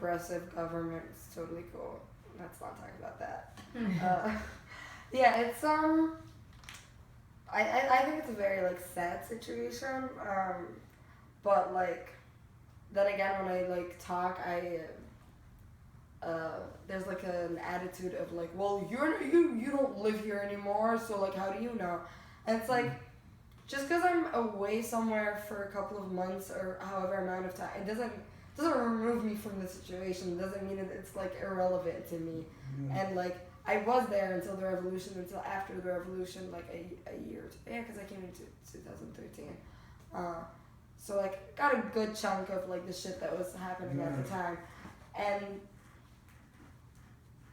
oppressive government is totally cool. Let's not talk about that. Yeah, it's I think it's a very like sad situation. But like then again, when I like talk, there's like an attitude of like, well, you don't live here anymore, so like, how do you know? And it's like, just because I'm away somewhere for a couple of months or however amount of time, it doesn't remove me from the situation. It doesn't mean that it's like irrelevant to me. And like, I was there until the revolution, until after the revolution, like a year. Yeah, because I came into 2013. So like, got a good chunk of like the shit that was happening at the time, and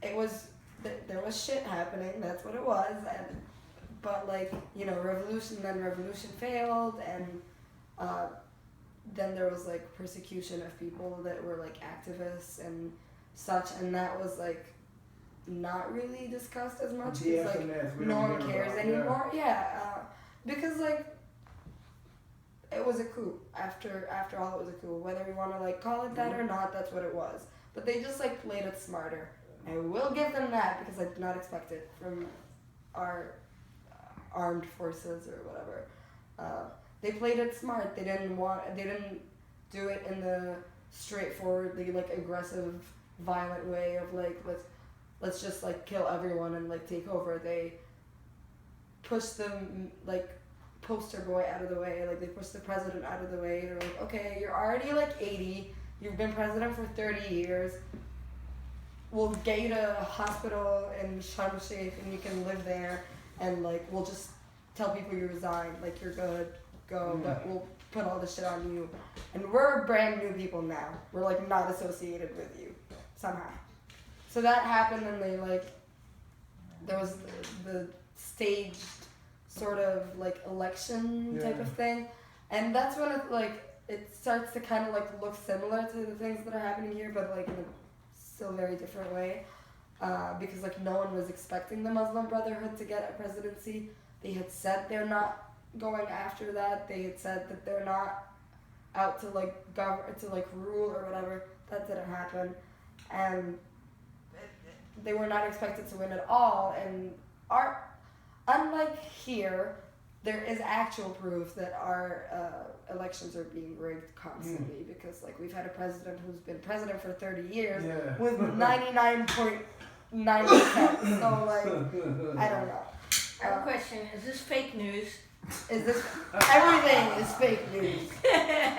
it was there was shit happening. That's what it was, and but like revolution failed, and then there was like persecution of people that were like activists and such, and that was like not really discussed as much because like no one cares anymore. Because like it was a coup. After all, it was a coup. Whether we want to like call it that or not, that's what it was. But they just like played it smarter. I will give them that because I did not expect it from our armed forces or whatever. They played it smart. They didn't do it in the straightforwardly like aggressive, violent way of like let's just like kill everyone and like take over. They pushed them like poster boy out of the way. Like they pushed the president out of the way. They're like, okay, you're already like 80. You've been president for 30 years. We'll get you to a hospital in Sharm el Sheikh and you can live there, and like we'll just tell people you resigned, like you're good, go, but we'll put all this shit on you. And we're brand new people now. We're like not associated with you somehow. So that happened, and they like there was the staged sort of like election type of thing, and that's when it starts to kind of like look similar to the things that are happening here, but like in a still very different way, because like no one was expecting the Muslim Brotherhood to get a presidency. They had said they're not going after that. They had said that they're not out to like rule or whatever. That didn't happen, and they were not expected to win at all. And unlike here, there is actual proof that our elections are being rigged constantly, because like we've had a president who's been president for 30 years with 99.9%. So like, I don't know. I have a question. Is this fake news? Is this everything is fake news?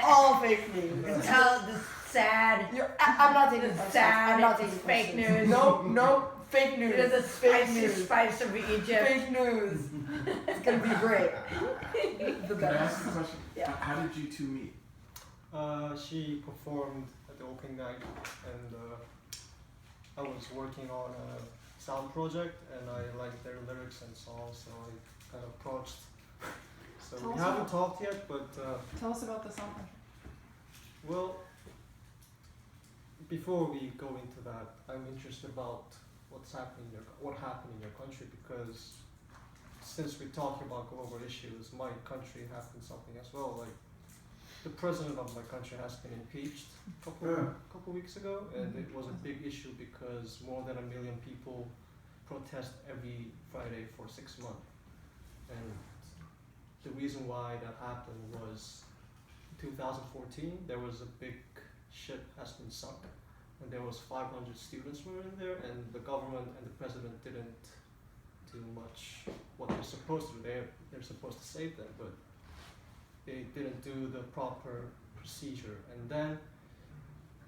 All fake news. Tell the sad. I'm not taking the sad. I'm not taking fake news. No, fake news. It is the fake news. spice of Egypt. Fake news. It's gonna be great. Can I ask a question? Yeah. How did you two meet? She performed at the opening night, and I was working on a sound project, and I liked their lyrics and songs, so I kind of approached. So we haven't talked yet, but tell us about the song. Well, before we go into that, I'm interested about what happened in your country, because since we're talking about global issues, my country happened something as well. Like the president of my country has been impeached a couple weeks ago, and it was a big issue because more than 1 million people protest every Friday for 6 months. And the reason why that happened was 2014 there was a big ship has been sunk, and there was 500 students were in there, and the government and the president didn't do much what they're supposed to do. They're supposed to save them, but they didn't do the proper procedure, and then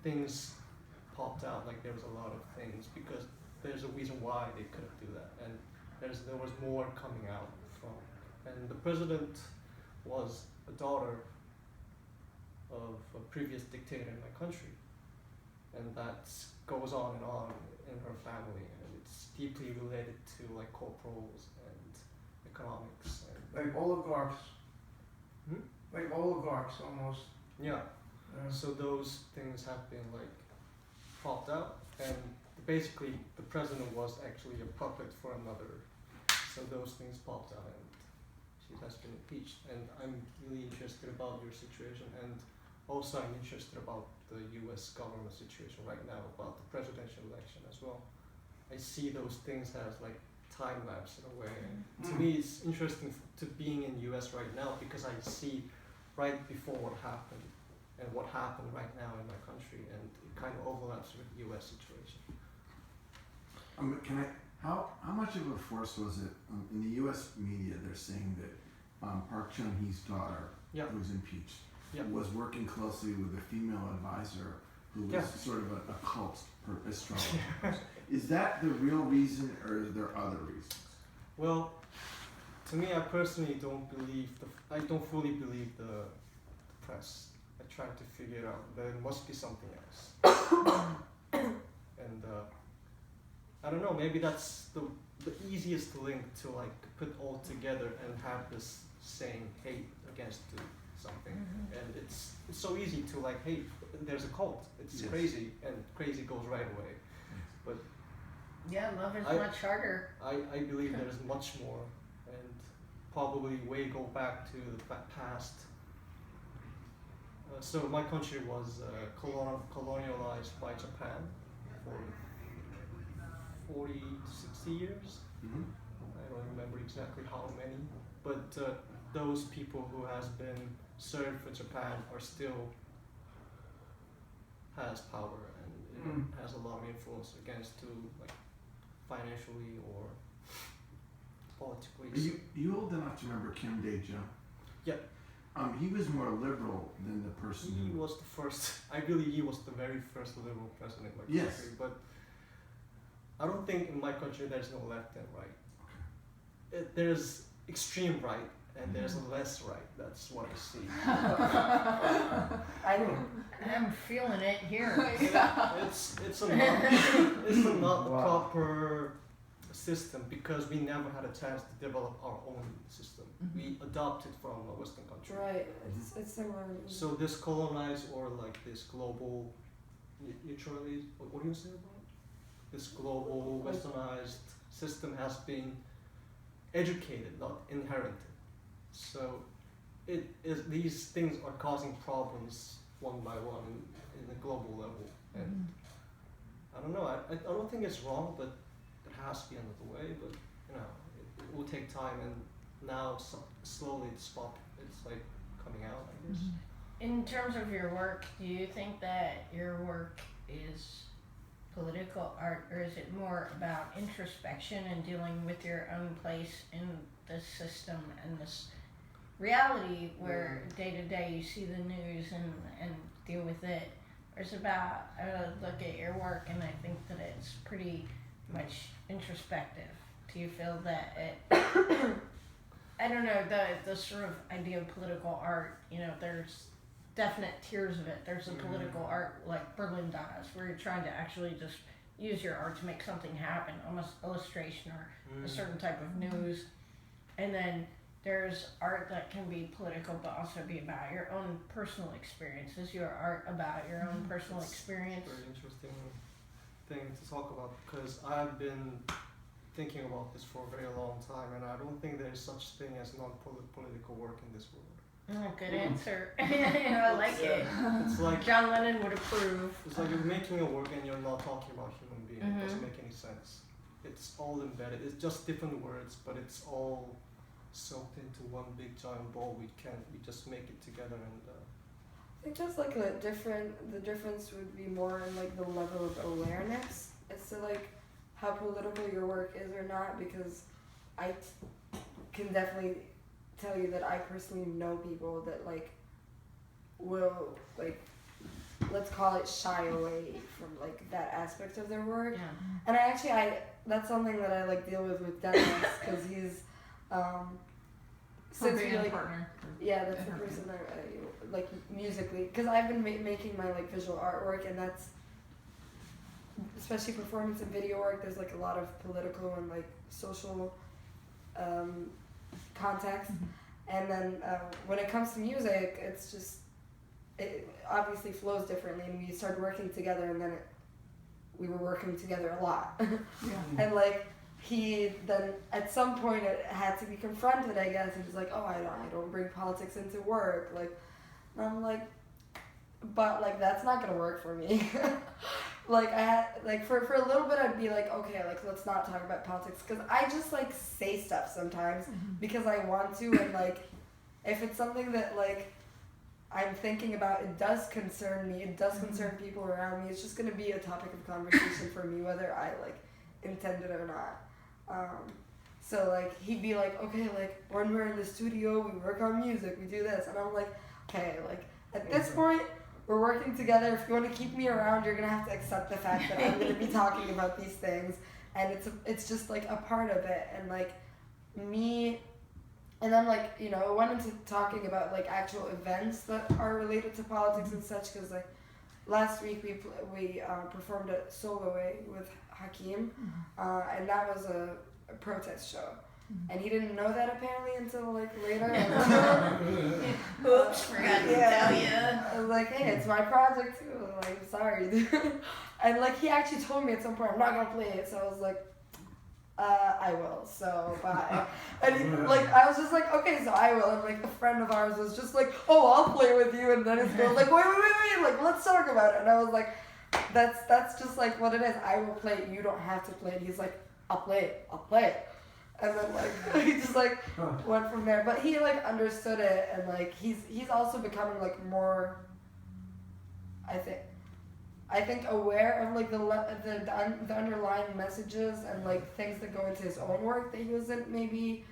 things popped out. Like there was a lot of things, because there's a reason why they couldn't do that, and there was more coming out from. And the president was a daughter of a previous dictator in my country, and that goes on in her family, and it's deeply related to like corporals and economics and like oligarchs. Like oligarchs almost. yeah. So those things have been like popped out, and basically the president was actually a puppet for another. So those things popped out, and she has been impeached. And I'm really interested about your situation, and also I'm interested about the U.S. government situation right now about the presidential election as well. I see those things as like time lapse in a way. And to me, it's interesting to being in U.S. right now because I see right before what happened and what happened right now in my country, and it kind of overlaps with the U.S. situation. How much of a force was it in the U.S. media? They're saying that Park Chung-hee's daughter, Yeah. who was impeached, Yeah. was working closely with a female advisor who was Yeah. sort of a cult astrologer. Is that the real reason, or is there other reasons? Well, to me, I personally don't believe I don't fully believe the press. I try to figure it out. There must be something else. And I don't know. Maybe that's the easiest link to like put all together and have this saying hate against something. And it's so easy to like hate. There's a cult. It's Yes. crazy, and crazy goes right away. Yeah, love is I- much harder. I believe there is much more, and probably way go back to the past. So my country was colonialized by Japan for 40 to 60 years. Mm-hmm. I don't remember exactly how many, but those people who has been served for Japan are still has power, and it has a lot of influence against to like financially or politically. Are you old enough to remember Kim Dae-jung? Yeah. He was more liberal than the person He who... was the first. I believe he was the very first liberal president in my Yes. country. But I don't think in my country there's no left and right. There's extreme right and there's less right. That's what I see. I think I'm feeling it here. It's not the Wow. proper system because we never had a chance to develop our own system. We adopted from a Western country. right. It's similar. So this colonized or like this global neutrality, what do you say about it? This global westernized system has been educated, not inherited. So it is, these things are causing problems one by one in the global level. And I don't know, I don't think it's wrong, but it has to be another way. But you know, it will take time, and now slowly it's like coming out, I guess. In terms of your work, do you think that your work is political art, or is it more about introspection and dealing with your own place in this system and this reality where day to day you see the news and deal with it? Or it's about, I look at your work and I think that it's pretty much introspective. Do you feel that it, I don't know, the sort of idea of political art, you know, there's definite tiers of it. There's a political art like Berlin does, where you're trying to actually just use your art to make something happen, almost illustration or a certain type of news. And then there's art that can be political but also be about your own personal experience. Is your art about your own personal experience? Very interesting thing to talk about because I've been thinking about this for a very long time, and I don't think there's such thing as non-political work in this world. Oh, good answer. I like it. It's like John Lennon would approve. it's like you're making a work and you're not talking about human being. It doesn't make any sense. It's all embedded. It's just different words, but it's all soaked into one big giant ball. We just make it together and. I think there's like the difference would be more in like the level of awareness as to like how political your work is or not, because I can definitely tell you that I personally know people that like will like, let's call it shy away from like that aspect of their work. Yeah. And that's something that I like deal with Dennis, because he's since we like partner. yeah, that's the person that like musically, because I've been making my like visual artwork, and that's especially performance and video work. There's like a lot of political and like social context, and then when it comes to music, it's just it obviously flows differently, and we started working together, and then we were working together a lot, and like. He then at some point it had to be confronted, I guess, and he's like, oh, I don't bring politics into work, like, and I'm like, but like that's not gonna work for me. Like I had like for a little bit I'd be like, okay, like let's not talk about politics, because I just like say stuff sometimes because I want to, and like if it's something that like I'm thinking about, it does concern me, it does concern people around me, it's just gonna be a topic of conversation for me whether I like intend it or not. So like he'd be like, okay, like when we're in the studio we work on music, we do this, and I'm like, okay, like at this point we're working together. If you want to keep me around, you're gonna have to accept the fact that I'm gonna be talking about these things, and it's just like a part of it, and like me, and then like you know, it went into talking about like actual events that are related to politics and such, because like last week we performed at Soloway with Hakeem, and that was a protest show. And he didn't know that apparently until like later. Oops, forgot to tell you. I was like, hey, it's my project too. Like, sorry, dude. And like he actually told me at some point, I'm not gonna play it. So I was like, I will. So bye. And he, like I was just like, okay, so I will. And like a friend of ours was just like, oh, I'll play with you. And then his girl was like, wait, like let's talk about it. And I was like, that's just like what it is. I will play it. You don't have to play it. He's like, I'll play it. And then like he just like went from there, but he like understood it, and like he's also becoming like more, I think aware of like the underlying messages and like things that go into his own work that he wasn't maybe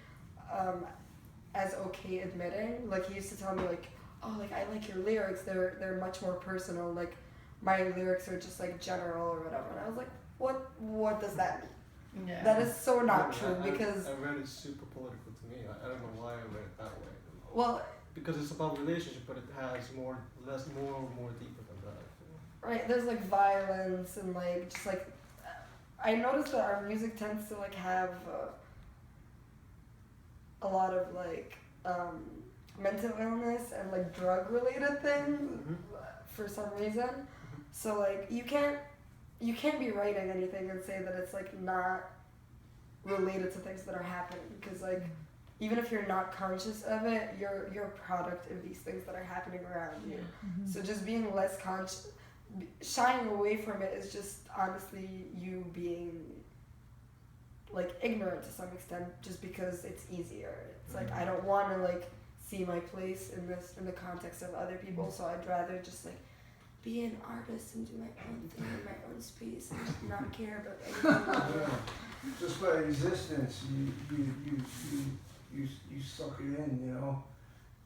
as okay admitting. Like he used to tell me like, oh, like I like your lyrics, they're much more personal, like my lyrics are just like general or whatever. And I was like, what does that mean? Yeah. That is so not Yeah, true, because I read it super political to me. I don't know why I read it that way. well, Because it's about relationship, but it has more deeper than that. I feel. right, there's like violence and like just like I noticed that our music tends to like have a lot of like mental illness and like drug related things for some reason. So like you can't be writing anything and say that it's like not related to things that are happening, because like even if you're not conscious of it, you're a product of these things that are happening around you. So just being less conscious, shying away from it is just honestly you being like ignorant to some extent, just because it's easier. It's like I don't want to like see my place in the context of other people, so I'd rather just like be an artist and do my own thing in my own space and just not care about anything. Yeah. Just by existence, you suck it in, you know.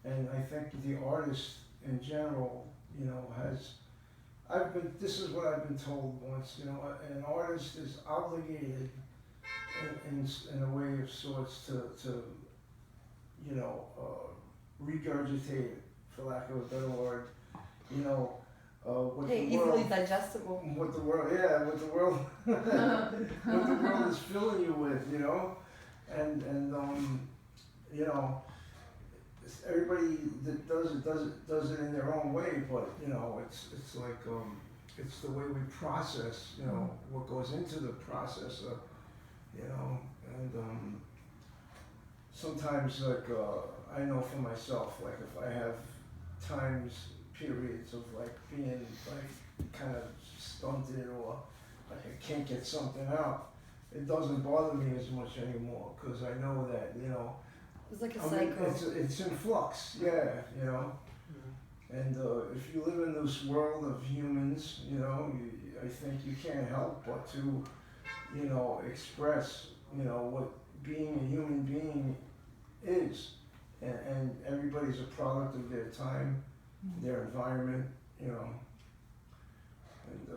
And I think the artist in general, you know, this is what I've been told once, you know, an artist is obligated in a way of sorts to you know, regurgitate, for lack of a better word, you know, what Hey, the world, easily digestible. what the world is filling you with, you know, and you know, everybody that does it in their own way, but you know, it's like it's the way we process, you know, what goes into the process, you know, and sometimes like I know for myself, like if I have periods of like being like kind of stunted or like I can't get something out, it doesn't bother me as much anymore, because I know that, you know, It's like a I mean, cycle. it's in flux, yeah, you know. And if you live in this world of humans, you know, I think you can't help but to, you know, express, you know, what being a human being is. And everybody's a product of their time, their environment, you know. And,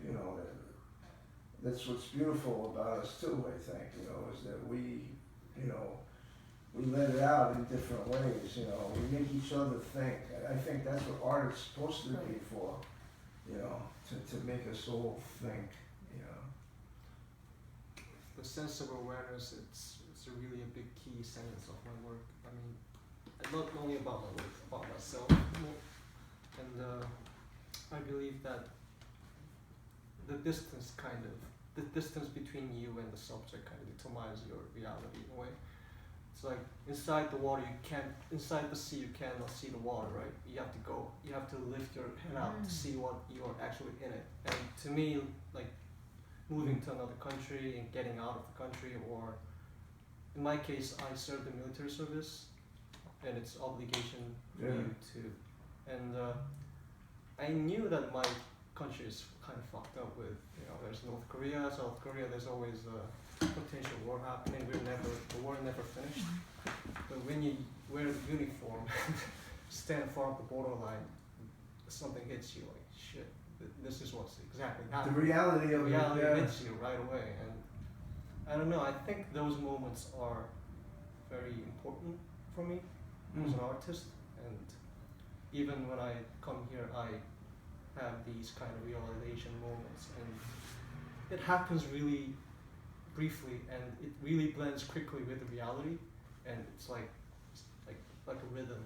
you know, that's what's beautiful about us too, I think, you know, is that we, you know, we let it out in different ways, you know, we make each other think. I think that's what art is supposed to be for, you know, to make us all think, you know. The sense of awareness, it's a really a big key sentence of my work. I mean, not only about my work, about myself. And I believe that the distance between you and the subject kind of determines your reality in a way. it's like inside the water you can't, inside the sea you cannot see the water, right? You have to lift your head out to see what you're actually in it. And to me, like moving to another country and getting out of the country, or in my case, I served the military service, and it's obligation for Yeah. you to, and I knew that my country is kind of fucked up with, there's North Korea, South Korea, there's always a potential war happening, the war never finished. But when you wear the uniform, stand far up the borderline, something hits you like, shit, this is what's exactly The happening. reality The of reality it, yeah. hits you right away, and I don't know, I think those moments are very important for me as an artist, and even when I come here, I have these kind of realization moments, and it happens really briefly, and it really blends quickly with the reality, and it's like a rhythm.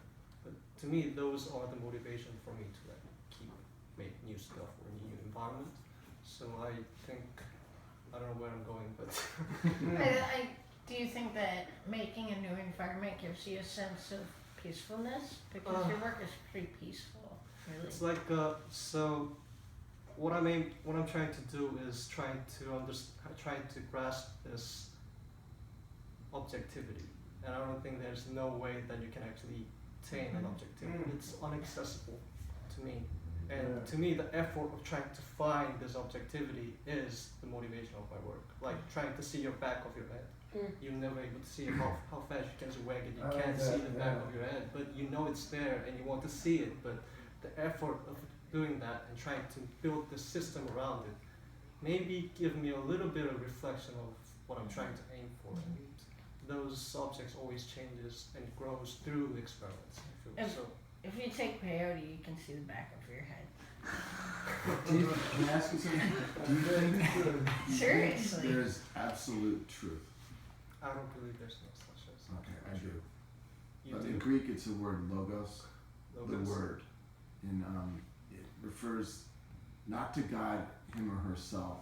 But to me, those are the motivation for me to like make new stuff or a new environment. So I think, I don't know where I'm going, but Do you think that making a new environment gives you a sense of peacefulness? Because your work is pretty peaceful, really. it's like so. What I'm trying to do is trying to grasp this objectivity, and I don't think there's no way that you can actually attain an objectivity. It's inaccessible to me, and Yeah. to me, the effort of trying to find this objectivity is the motivation of my work. Like trying to see your back of your head. You're never able to see how fast you can wag it. You I like can't that, see the back yeah. of your head, but you know it's there and you want to see it. But the effort of doing that and trying to build the system around it maybe give me a little bit of reflection of what I'm trying to aim for. And those objects always changes and grows through the experiments. I feel. And- So If you take peyote, you can see the back of your head. David, can I ask you something? Do you think Seriously. there's absolute truth? I don't believe there's no such as. Okay, I do. You But do. in Greek, it's the word logos. Logos. The word, and it refers not to God, him or herself,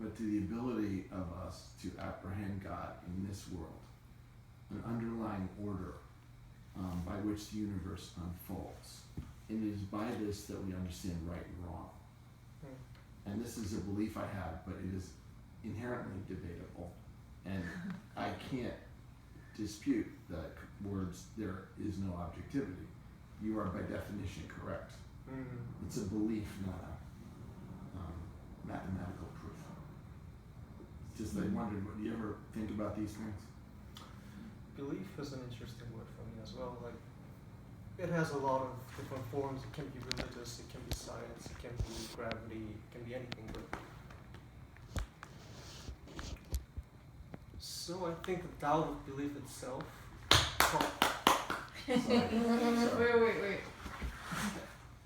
but to the ability of us to apprehend God in this world, an underlying order by which the universe unfolds. And it is by this that we understand right and wrong. And this is a belief I have, but it is inherently debatable, and I can't dispute that words there is no objectivity. You are by definition correct. It's a belief, not a mathematical proof. It's just I wondered, do you ever think about these things? Belief is an interesting word for me as well. Like, it has a lot of different forms. It can be religious, it can be science, it can be gravity, it can be anything. But so I think the doubt of belief itself. Wait.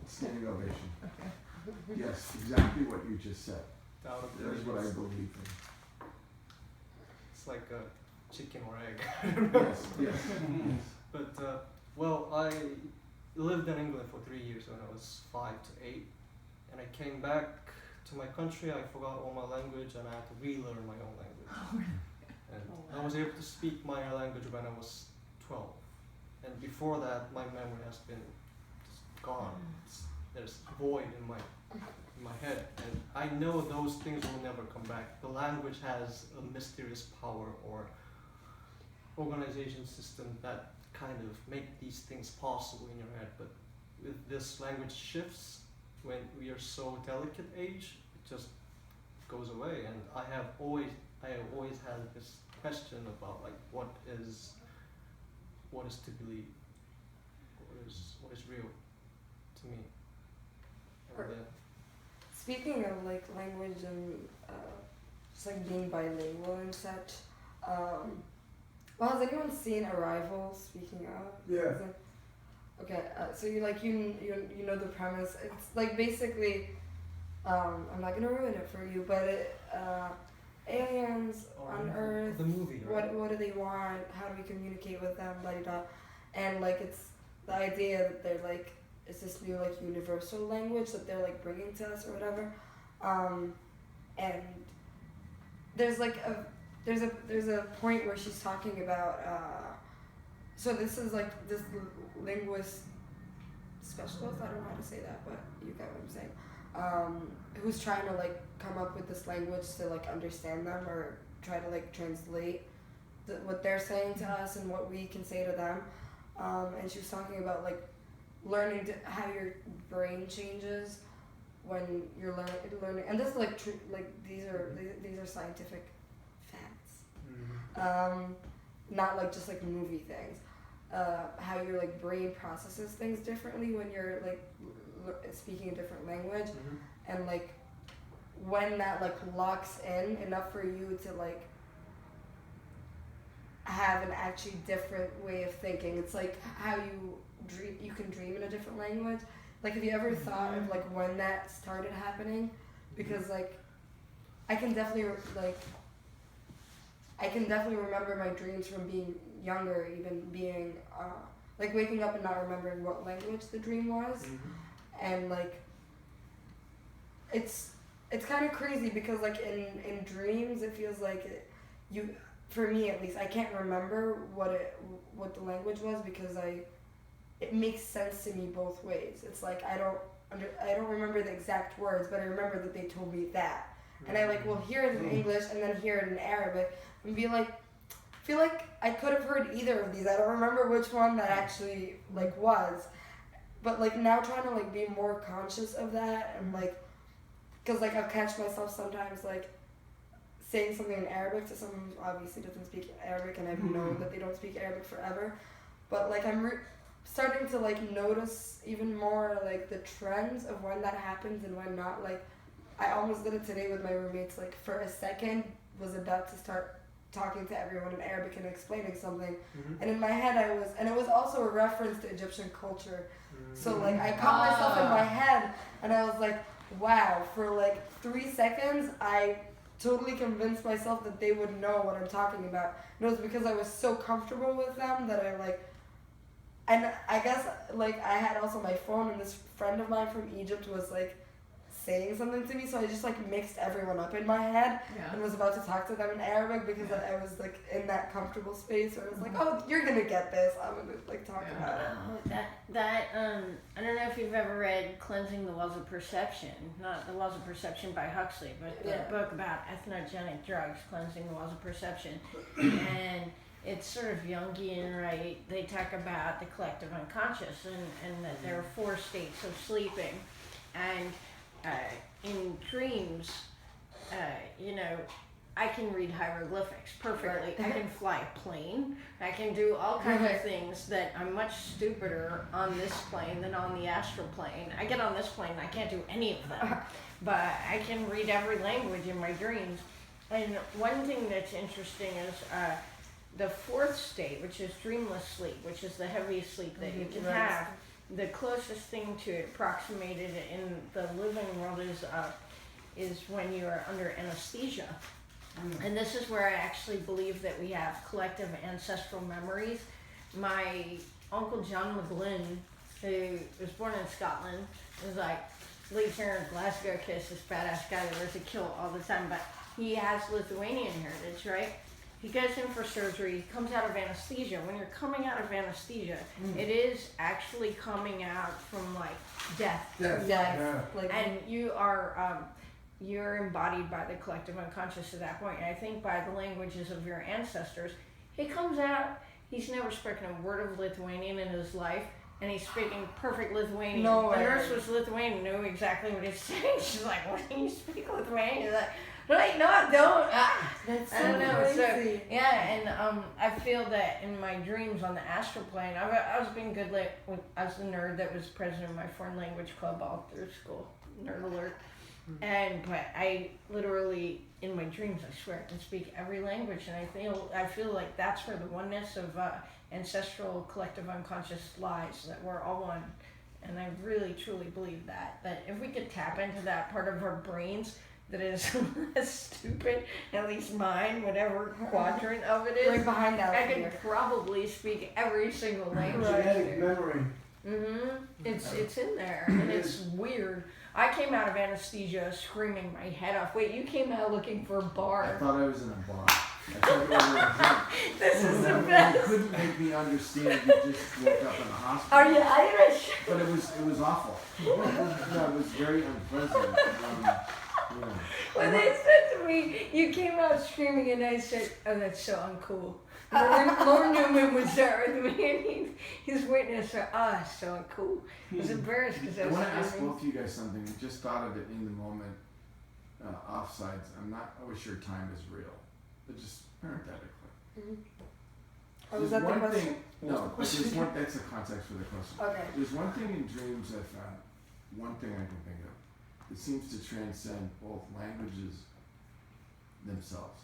Standing ovation. Yes, exactly what you just said. Doubt of That is belief. what I believe in. It's like a chicken or egg. Yes. But well, I lived in England for 3 years when I was 5 to 8, and I came back to my country. I forgot all my language, and I had to relearn my own language. And I was able to speak my language when I was 12, and before that, my memory has been just gone. There's a void in my head, and I know those things will never come back. The language has a mysterious power or organization system that kind of make these things possible in your head. But with this language shifts when we are so delicate age, it just goes away. And I have always had this question about like what is to believe, what is real to me. And Speaking of like language and just like being bilingual and such, well, has anyone seen Arrival? Speaking of, Yeah. Is it- okay, so you like you know the premise. It's like basically, I'm not gonna ruin it for you, but aliens on Earth. the movie, right? What do they want? How do we communicate with them? Blah blah. And like it's the idea that they're like it's this new like universal language that they're like bringing to us or whatever. And there's like there's a point where she's talking about so this is like this linguist specialist, I don't know how to say that, but you get what I'm saying, who's trying to like come up with this language to like understand them or try to like translate what they're saying to us and what we can say to them, and she was talking about like learning how your brain changes when you're learning, and this is like these are scientific facts, not like just like movie things. How your like brain processes things differently when you're like speaking a different language, and like when that like locks in enough for you to like have an actually different way of thinking. It's like how you can dream in a different language. Like, have you ever thought of like when that started happening? Because like I can definitely remember my dreams from being younger, even being like waking up and not remembering what language the dream was, and like it's kind of crazy because like in dreams it feels like for me at least, I can't remember what the language was because it makes sense to me both ways. It's like I don't remember the exact words, but I remember that they told me that, and I like will hear it in English and then hear it in Arabic and be like, feel like I could have heard either of these. I don't remember which one that actually like was, but like now trying to like be more conscious of that, and like, cause like I'll catch myself sometimes like saying something in Arabic to someone who obviously doesn't speak Arabic, and I've known that they don't speak Arabic forever, but like I'm starting to like notice even more like the trends of when that happens and when not. Like I almost did it today with my roommates. Like for a second was about to start talking to everyone in Arabic and explaining something, and in my head and it was also a reference to Egyptian culture, so like I caught myself in my head and I was like, wow, for like 3 seconds I totally convinced myself that they would know what I'm talking about, and it was because I was so comfortable with them that I like, and I guess like I had also my phone, and this friend of mine from Egypt was like saying something to me, so I just like mixed everyone up in my head and was about to talk to them in Arabic because I was like in that comfortable space where I was like, oh, you're gonna get this, I'm gonna like talk about it. I don't know if you've ever read Cleansing the Laws of Perception, not The Laws of Perception by Huxley, but the book about ethnogenic drugs, Cleansing the Laws of Perception, and it's sort of Jungian, right? They talk about the collective unconscious and that there are 4 states of sleeping, and in dreams, I can read hieroglyphics perfectly. I can fly a plane. I can do all kinds of things that I'm much stupider on this plane than on the astral plane. I get on this plane and I can't do any of them, but I can read every language in my dreams. And one thing that's interesting is the 4th state, which is dreamless sleep, which is the heaviest sleep that you can have. The closest thing to it approximated in the living world is when you are under anesthesia. And this is where I actually believe that we have collective ancestral memories. My uncle John McGlynn, who was born in Scotland, was like lives here in Glasgow, this badass guy that wears a kilt all the time, but he has Lithuanian heritage, right? He goes in for surgery, comes out of anesthesia. When you're coming out of anesthesia, it is actually coming out from like death. Like, and you are you're embodied by the collective unconscious at that point. And I think by the languages of your ancestors, he comes out, he's never spoken a word of Lithuanian in his life, and he's speaking perfect Lithuanian. No the way. nurse was Lithuanian, knew exactly what he's saying. She's like, "What, do you speak Lithuanian?" He's like, "Right, no, I don't." that's so I don't know. crazy. So yeah, and I feel that in my dreams on the astral plane, I was being good. I was the nerd that was president of my foreign language club all through school. Nerd alert. But I literally in my dreams, I swear, I can speak every language, and I feel like that's where the oneness of ancestral collective unconscious lies. That we're all one, and I really truly believe that if we could tap into that part of our brains that is less stupid, at least mine, whatever quadrant of it is, Right behind that. I could probably speak every single language. Genetic memory. It's in there, and it's weird. I came out of anesthesia screaming my head off. Wait, you came out looking for a I bar. thought I was in a bar. I took over a drink. This is the And you best. couldn't make me understand. You just woke up in the hospital. Are you Irish? But it was awful. No, it was very unpleasant. Yeah. When they said to me, you came out screaming, and I said, oh, that's so uncool. Lauren Newman was there with me, and he's witness for, so uncool. I was embarrassed because I I was want to ask screaming. both of you guys something. I just thought of it in the moment. Offsides. I'm not always sure time is real, but just parenthetically. Oh, was There's that the one question? thing. No, but there's one. That's the context for the question. Okay. There's one thing in dreams I found. One thing I can think of. It seems to transcend both languages themselves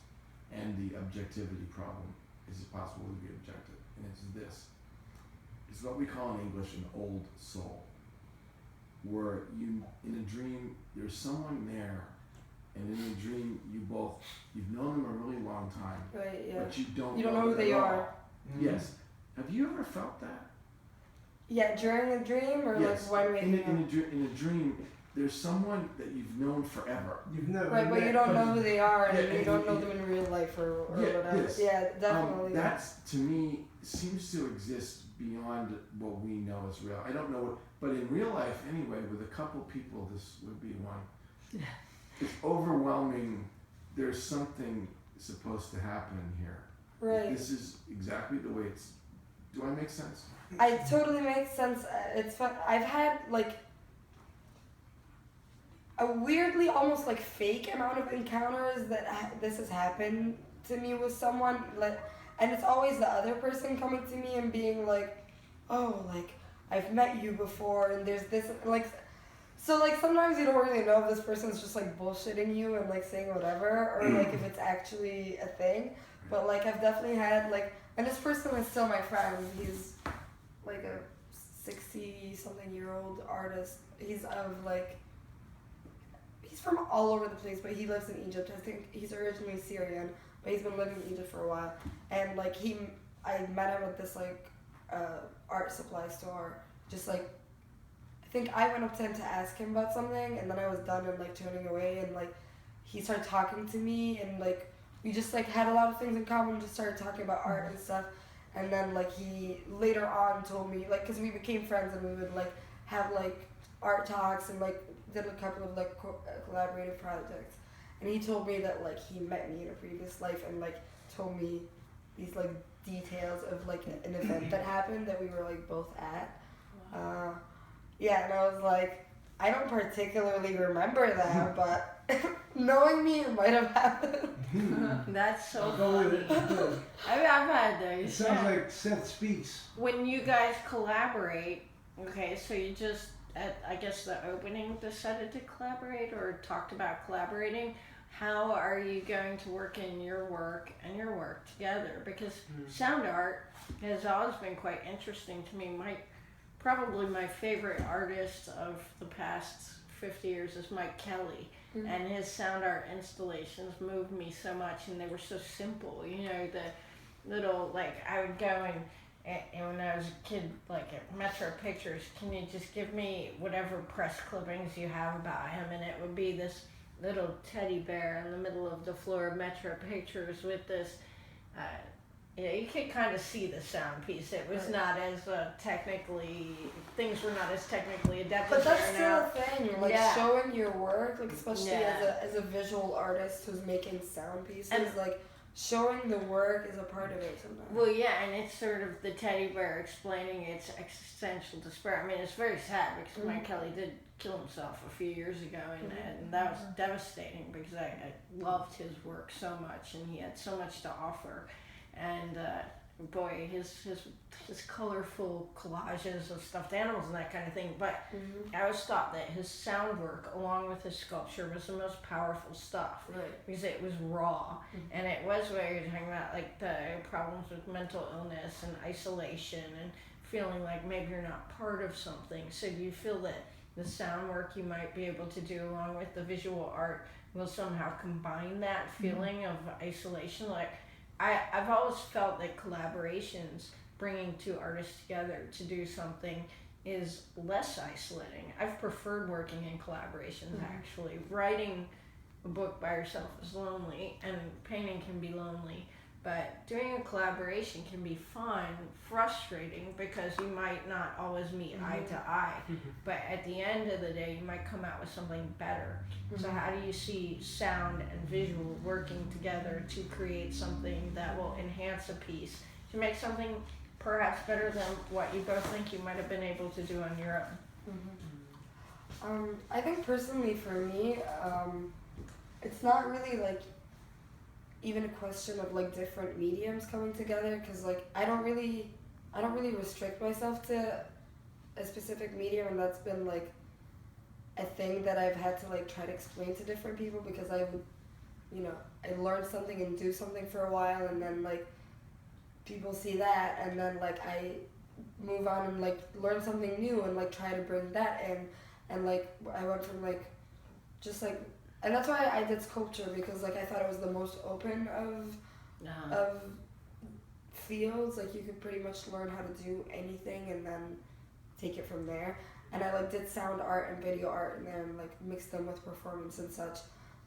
and the objectivity problem. Is it possible to be objective? And it's this. It's what we call in English an old soul. Where you, in a dream, there's someone there, and in a dream you've known them a really long time, Right, yeah. but you don't You don't know who them they at all. are. Yes. Have you ever felt that? Yeah, during a dream or Yes. like when in, waking a, in, up? a, dr- in a dream, there's someone that you've known forever. You've never Right, but met, you don't know who they are and Yeah, you don't know and- them in real life or Yeah, whatever. yes. Yeah, definitely. That's, to me, seems to exist beyond what we know as real. I don't know what, but in real life anyway, with a couple people, this would be one. It's overwhelming. There's something supposed to happen here. Right. This is exactly the way it's. Do I make sense? I totally makes sense. It's fun. I've had like a weirdly almost like fake amount of encounters that this has happened to me with someone, like, and it's always the other person coming to me and being like, "Oh, like I've met you before," and there's this like. So like sometimes you don't really know if this person's just like bullshitting you and like saying whatever or like if it's actually a thing. But like I've definitely had like, and this person is still my friend. He's like a 60-something-year-old artist. He's from all over the place, but he lives in Egypt. I think he's originally Syrian, but he's been living in Egypt for a while. And like I met him at this like art supply store. Just like, I think I went up to him to ask him about something, and then I was done and like turning away, and like he started talking to me, and like we just like had a lot of things in common. Just started talking about art and stuff, and then like he later on told me like, because we became friends and we would like have like art talks and like did a couple of like collaborative projects, and he told me that like he met me in a previous life and like told me these like details of like an event that happened that we were like both at. Yeah, and I was like, I don't particularly remember that, but knowing me, it might have happened. That's so Go with funny. it. I've had It those. sounds Yeah. like Seth speaks. When you guys collaborate, okay, so you just at I guess the opening decided to collaborate or talked about collaborating. How are you going to work in your work and your work together? Because sound art has always been quite interesting to me. Probably my favorite artist of the past 50 years is Mike Kelly. And his sound art installations moved me so much, and they were so simple. You know, the little, like, I would go and when I was a kid, like at Metro Pictures, can you just give me whatever press clippings you have about him? And it would be this little teddy bear in the middle of the floor of Metro Pictures with this, you could kind of see the sound piece. It was Right. not as things were not as technically adept But as that's they are still now. a thing, like Yeah. showing your work, like especially Yeah. as a visual artist who's making sound pieces, And- like showing the work is a part of it sometimes. Well, yeah, and it's sort of the teddy bear explaining its existential despair. I mean, it's very sad because Mike Kelly did kill himself a few years ago, and that was devastating because I loved his work so much, and he had so much to offer. And boy, his colorful collages of stuffed animals and that kind of thing. But I always thought that his sound work, along with his sculpture, was the most powerful stuff. Right. Because it was raw, and it was what you're talking about, like the problems with mental illness and isolation and feeling like maybe you're not part of something. So do you feel that the sound work you might be able to do along with the visual art will somehow combine that feeling of isolation? Like I've always felt that collaborations, bringing two artists together to do something, is less isolating. I've preferred working in collaborations actually. Writing a book by yourself is lonely, and painting can be lonely. But doing a collaboration can be fun, frustrating, because you might not always meet eye to eye. But at the end of the day, you might come out with something better. So how do you see sound and visual working together to create something that will enhance a piece, to make something perhaps better than what you both think you might have been able to do on your own? I think personally for me, it's not really like even a question of like different mediums coming together, because like I don't really restrict myself to a specific medium, and that's been like a thing that I've had to like try to explain to different people, because I would, you know, I learn something and do something for a while, and then like people see that, and then like I move on and like learn something new and like try to bring that in, and like I went from like just like, and that's why I did sculpture, because like I thought it was the most open of fields. Like you could pretty much learn how to do anything and then take it from there. And I like did sound art and video art in there and like mixed them with performance and such.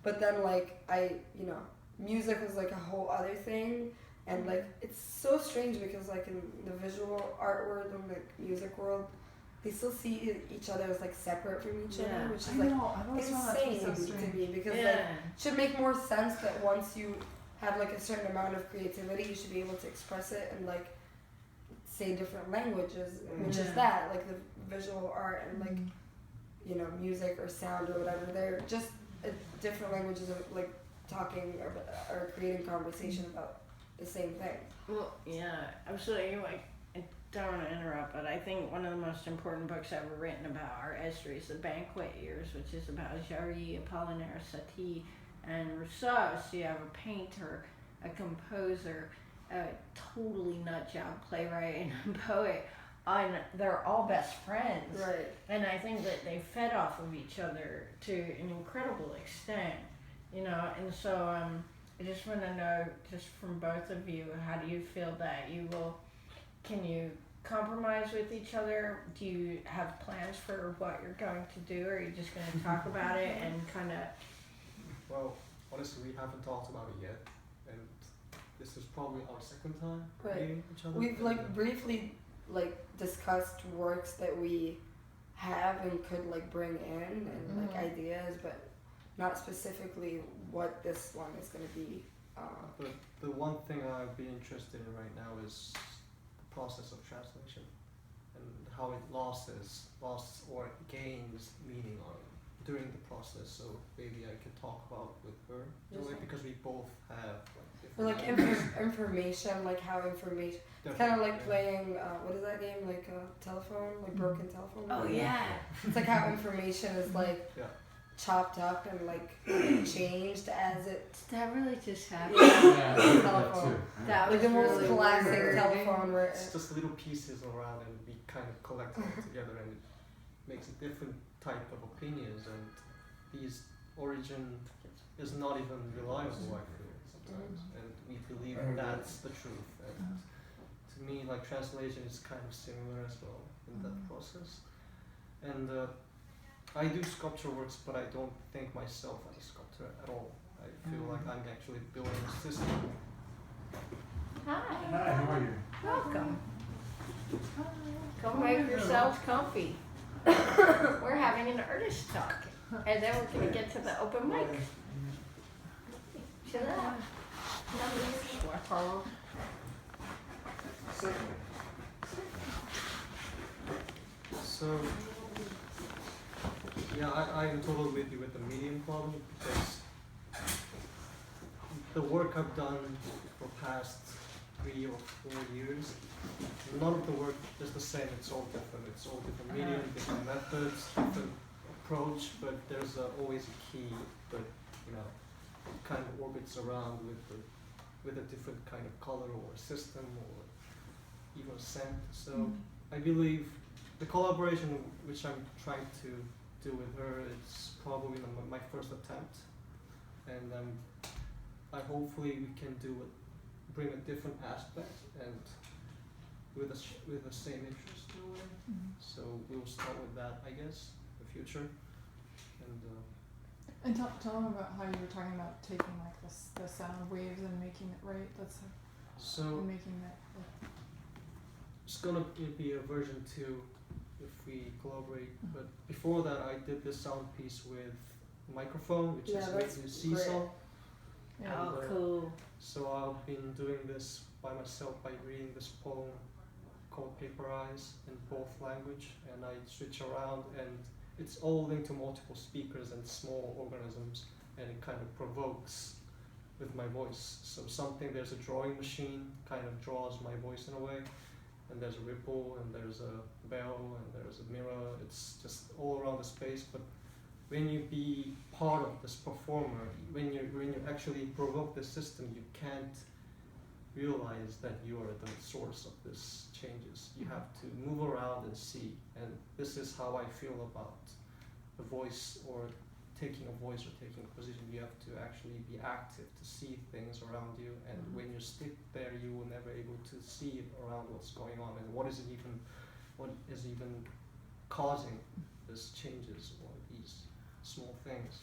But then like I, you know, music was like a whole other thing. And like it's so strange, because like in the visual art world and the music world, they still see each other as like separate from each other, which is I like know, I've always found that to be so insane to strange. me, because like it should make more sense that once you have like a certain amount of creativity, you should be able to express it and like say different languages, which is that like the visual art and like, you know, music or sound or whatever, they're just different languages of like talking or creating conversation about the same thing. Well, yeah, absolutely. Like, I don't want to interrupt, but I think one of the most important books ever written about art history is The Banquet Years, which is about Jarry, Apollinaire Satie, and Rousseau. So you have a painter, a composer, a totally nut job playwright, and a poet, and they're all best friends. Right. And I think that they fed off of each other to an incredible extent, you know. And so I just want to know, just from both of you, how do you feel that can you compromise with each other? Do you have plans for what you're going to do, or are you just going to talk about it and kind of... Well, honestly, we haven't talked about it yet, and this is probably our second time Right. meeting each other. We've like briefly like discussed works that we have and could like bring in and like ideas, but not specifically what this one is going to be. But the one thing I'd be interested in right now is the process of translation and how it lost or gains meaning during the process. So maybe I could talk about with her in a way, because we both have like Or different like languages. information, like how information. It's kind of like playing, what is that game? Like a telephone, like broken telephone. Oh, yeah. It's like how information is like Yeah. chopped up and like changed as it. That really just happened. Yeah, I did that Telephone. too. That Like was the most really classic weird. telephone where. It's just little pieces around, and we kind of collect them together, and it makes a different type of opinions, and these origin is not even reliable, I feel, sometimes, and we believe that's the truth. And to me, like, translation is kind of similar as well in that process. And I do sculpture works, but I don't think myself as a sculptor at all. I feel like I'm actually building a system. Hi. Hi, how are you? Welcome. Come make yourselves comfy. We're having an artist talk, and then we're gonna get to the open mic. Chill out. So, yeah, I'm totally with you with the medium problem, because the work I've done for past 3 or 4 years, none of the work is the same. It's all different. It's all different medium, different methods, different approach, but there's always a key that, you know, kind of orbits around with a different kind of color or system or even scent. So I believe the collaboration which I'm trying to do with her is probably my first attempt, and I hopefully we can bring a different aspect and with the same interest in a way. So we'll start with that, I guess, the future, and And tell them about how you were talking about taking like the sound waves and making it right. That's So and making that. Like, it's gonna be a version 2 if we collaborate. But before that, I did this sound piece with microphone, which Yeah, is that's with Seesaw. yeah. Oh, cool. So I've been doing this by myself by reading this poem called Paper Eyes in both language, and I switch around, and it's all linked to multiple speakers and small organisms, and it kind of provokes with my voice. So there's a drawing machine, kind of draws my voice in a way, and there's a ripple, and there's a bell, and there's a mirror. It's just all around the space. But when you be part of this performer, when you actually provoke the system, you can't realize that you are the source of this changes. You have to move around and see, and this is how I feel about the voice, or taking a voice or taking a position. You have to actually be active to see things around you, and when you stick there, you will never able to see around what's going on and what is even causing these changes or these small things.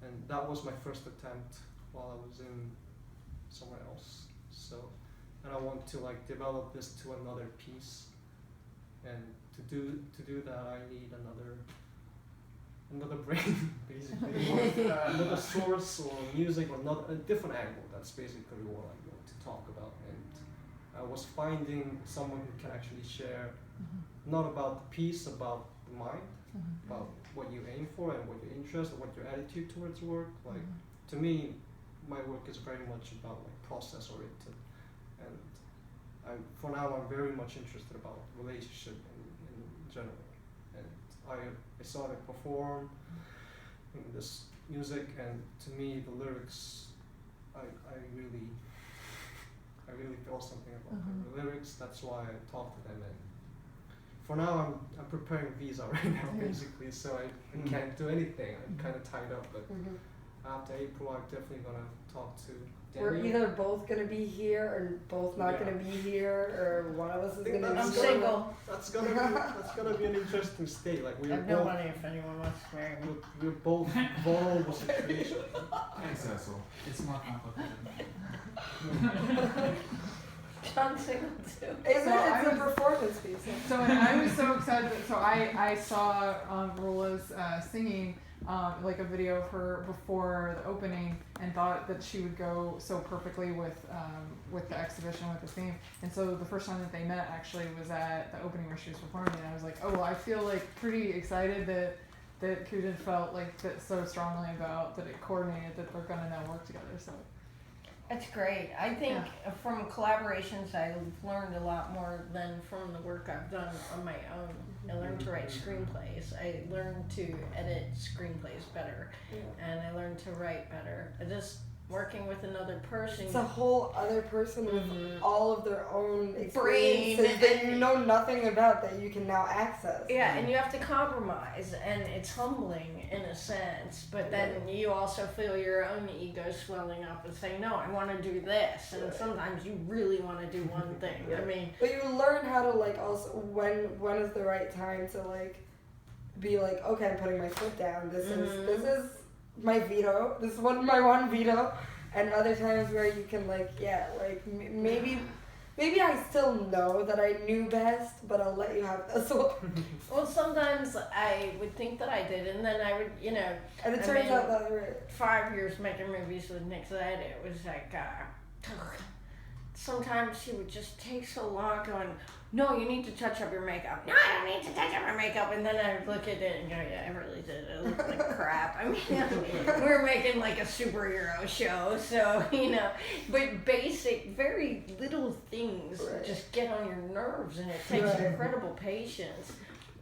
And that was my first attempt while I was in somewhere else. So, and I want to like develop this to another piece, and to do that I need another brain, basically, another source or music or not a different angle. That's basically what I'm going to talk about. And I was finding someone who can actually share, not about the piece, about the mind, about what you aim for and what your interest, or what your attitude towards work. Like, to me, my work is very much about like process oriented, and for now I'm very much interested about relationship in general. And I saw it perform in this music, and to me the lyrics, I really felt something about the lyrics. That's why I talked to them. And for now I'm preparing visa right now, basically, so I can't do anything. I'm kind of tied up, but after April I'm definitely gonna talk to We're Daniel. either both gonna be here or both not gonna be here, or one of us is think gonna be I'm that's here. single. That's gonna be an interesting state. Like I we're have no both money if anyone wants to marry me. we're both vulnerable situations. Thanks, Cecil. It's more complicated. John's single too. It's, So a, I it's a was- performance piece. So and I was so excited. So I saw Rola's singing like a video of her before the opening, and thought that she would go so perfectly with the exhibition, with the theme. And so the first time that they met actually was at the opening where she was performing, and I was like, oh, well, I feel like pretty excited that Kujin felt like that so strongly about that it coordinated that they're gonna now work together. So That's great. I think from collaborations I've learned a lot more than from the work I've done on my own. I learned to write screenplays. I learned to edit screenplays better. And I learned to write better. Just working with another person. It's a whole other person with all of their own Brain experiences that and- you know nothing about that you can now access. Yeah, and you have to compromise, and it's humbling in a sense, but then you also feel your own ego swelling up and saying, no, I want to do this, and sometimes you really want to do one thing. I mean, But you learn how to like also when is the right time to like be like, okay, I'm putting my foot down. This is my veto. This is my one veto. And other times where you can like maybe I still know that I knew best, but I'll let you have this one. well, sometimes I would think that I did, and then I would, And it I turns mean, out that we're 5 years making movies with Nick Zed, it was like, sometimes he would just take so long going, no, you need to touch up your makeup. No, I don't need to touch up my makeup. And then I would look at it and go, yeah, I really did. It looked like crap. I mean, we were making like a superhero show, so, but basic, very little things just get on your nerves, and it takes incredible patience.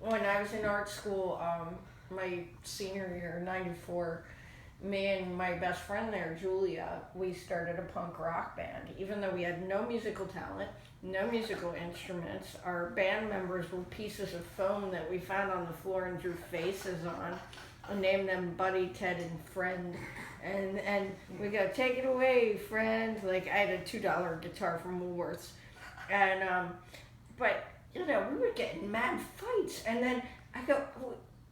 When I was in art school, my senior year, 94, me and my best friend there, Julia, we started a punk rock band. Even though we had no musical talent, no musical instruments, our band members were pieces of foam that we found on the floor and drew faces on. I named them Buddy, Ted, and Friend. And we go, take it away, friend. Like, I had a $2 guitar from Woolworths. And, but, we were getting mad fights. And then I go,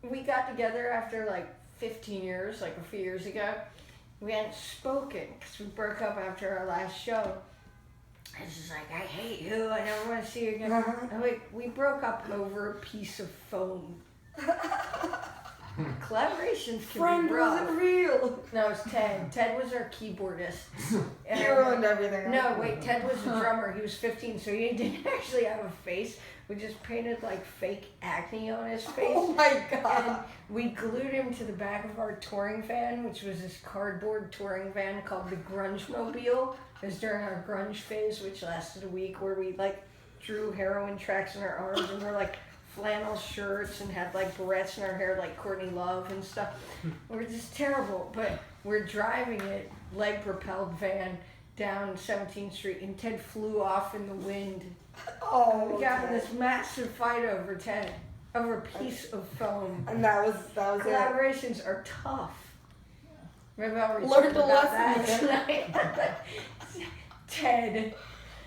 we got together after like 15 years, like a few years ago. We hadn't spoken because we broke up after our last show. It's just like, I hate you, I never want to see you again. And we broke up over a piece of foam. Collaborations can Friend be rough. wasn't real. No, it's Ted. Ted was our keyboardist. He ruined everything. No, wait, Ted was the drummer. He was 15, so he didn't actually have a face. We just painted like fake acne on his face. Oh my And god. we glued him to the back of our touring van, which was this cardboard touring van called the Grunge Mobile. It was during our grunge phase, which lasted a week, where we like drew heroin tracks in our arms and wore like flannel shirts and had like barrettes in our hair like Courtney Love and stuff. We were just terrible, but we're driving it, leg propelled van down 17th Street, and Ted flew off in the wind. Oh, We got in Ted. this massive fight over Ted, over a piece of foam. And that was it. Collaborations are tough. Maybe I'll Learned research a about lesson that tonight. Ted.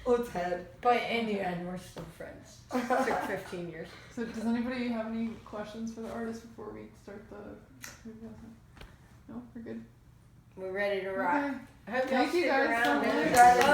Oh, Ted. But in the end, we're still friends. It took 15 years. So does anybody have any questions for the artist before we start the? No, we're good. We're ready to rock. Okay. I hope y'all Thank you stick guys so around. much. and Guys,